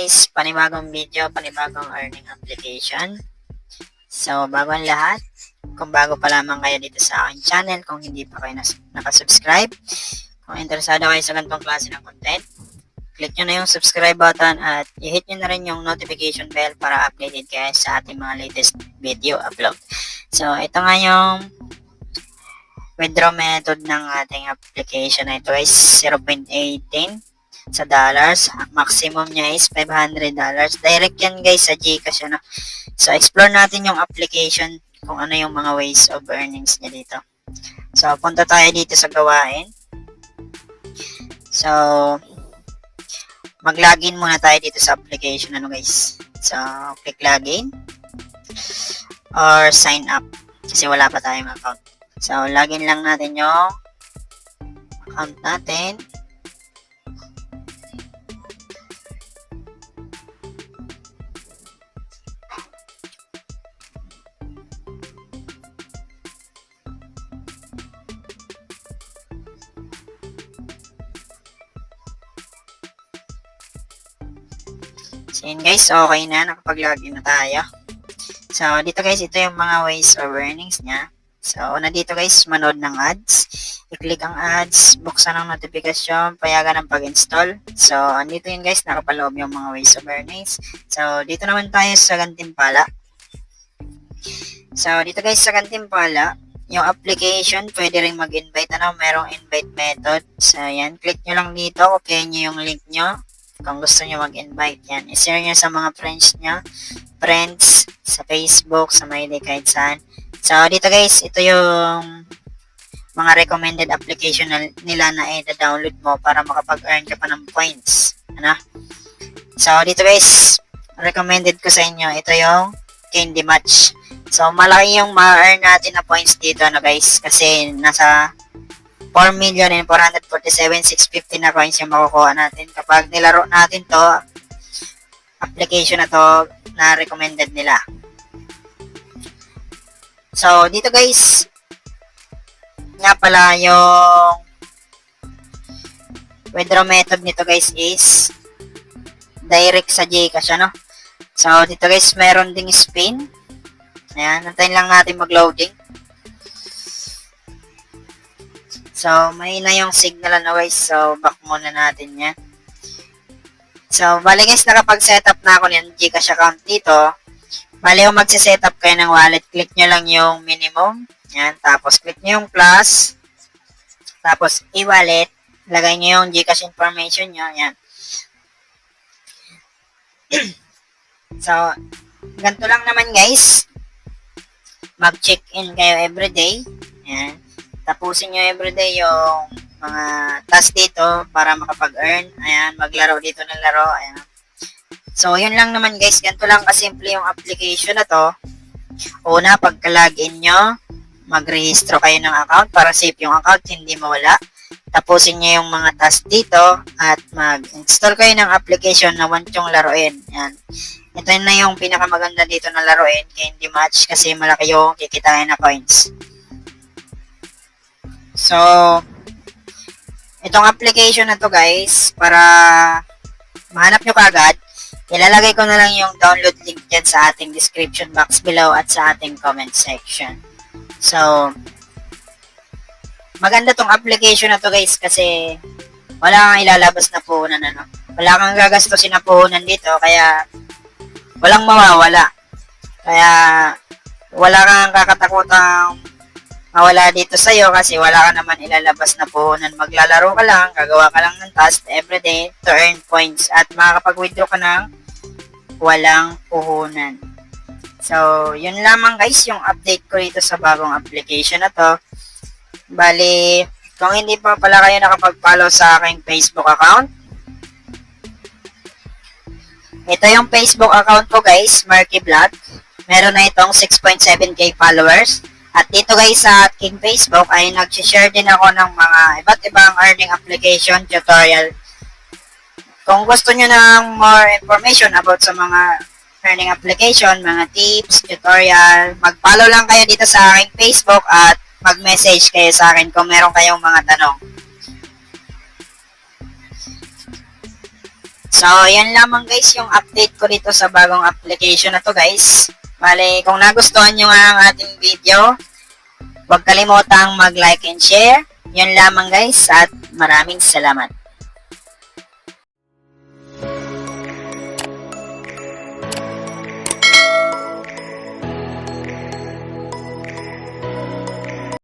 guys, panibagong video, panibagong earning application. So, bago ang lahat, kung bago pa lamang kayo dito sa aking channel, kung hindi pa kayo nakasubscribe, kung interesado kayo sa ganitong klase ng content, click nyo na yung subscribe button at i-hit nyo na rin yung notification bell para updated kayo sa ating mga latest video upload. So, ito nga yung withdraw method ng ating application na ito is 0.18 sa dollars. Maximum niya is $500. Direct yan guys sa GCash. So, explore natin yung application kung ano yung mga ways of earnings niya dito. So, punta tayo dito sa gawain. So, mag-login muna tayo dito sa application guys. So, click login or sign up kasi wala pa tayong account. So, login lang natin yung account natin. So, yun guys, okay na, nakapag-login na tayo. So, dito guys, ito yung mga ways of earnings niya. So, una dito guys, manood ng ads. I-click ang ads, buksan ang notification, payagan ng pag-install. So, andito yun guys, nakapaloob yung mga ways of earnings. So, dito naman tayo sa Gantimpala. So, dito guys sa Gantimpala, yung application, pwede rin mag-invite. Merong invite method. So, yan, click nyo lang dito, copy nyo yung link nyo. Kung gusto nyo mag-invite yan, i-share nyo sa mga friends nyo, sa Facebook, sa Mayday, kahit saan. So, dito guys, ito yung mga recommended application nila na i-download mo para makapag-earn ka pa ng points. So, dito guys, recommended ko sa inyo, ito yung Candy Match. So, malaki yung ma-earn natin na points dito, guys, kasi nasa 4,447,650 na coins yung makukuha natin kapag nilaro natin to application na to na recommended nila. So, dito guys, nga pala yung withdraw method nito guys is direct sa GCash, So, dito guys, meron ding spin. Ayan, nantayin lang natin mag-loading. So, may na yung signal guys. So, back muna natin yan. So, bali guys, nakapag-setup na ako ng GCash account dito. Bali yung magsisetup kayo ng wallet, click nyo lang yung minimum. Yan, tapos click nyo yung plus. Tapos, e-wallet. Lagay nyo yung GCash information nyo. Yan. So, ganito lang naman guys. Mag-check-in kayo everyday. Yan. Tapusin nyo everyday yung mga task dito para makapag-earn. Ayan, maglaro dito ng laro. Ayan. So, yun lang naman guys. Ganito lang kasimple yung application na to. Una, pagka-login nyo, mag-rehistro kayo ng account para safe yung account, hindi mawala. Tapusin nyo yung mga task dito at mag-install kayo ng application na want yung laruin. Ayan. Ito na yung pinakamaganda dito na laruin, Candy Match, kasi malaki yung kikitain na coins. So, itong application na to guys, para mahanap nyo kagad, ilalagay ko na lang yung download link dyan sa ating description box below at sa ating comment section. So, maganda tong application na to guys kasi wala kang ilalabas na puhunan, Wala kang gagastusin na puhunan dito, kaya walang mawawala. Kaya, wala kang kakatakutang mawala dito sa'yo kasi wala ka naman ilalabas na puhunan. Maglalaro ka lang, gagawa ka lang ng task everyday to earn points at makakapag-withdraw ka ng walang puhunan. So, yun lamang guys yung update ko dito sa bagong application na to. Bali, kung hindi pa pala kayo nakapag-follow sa aking Facebook account, ito yung Facebook account ko guys, Marky Vlog. Meron na itong 6.7k followers. At dito guys sa aking Facebook ay nag-share din ako ng mga iba't ibang earning application tutorial. Kung gusto nyo ng more information about sa mga earning application, mga tips, tutorial, mag-follow lang kayo dito sa aking Facebook at mag-message kayo sa akin kung meron kayong mga tanong. So, yan lamang guys yung update ko dito sa bagong application na to guys. Bale, kung nagustuhan nyo nga ang ating video, huwag kalimutang mag-like and share. Yan lamang guys at maraming salamat.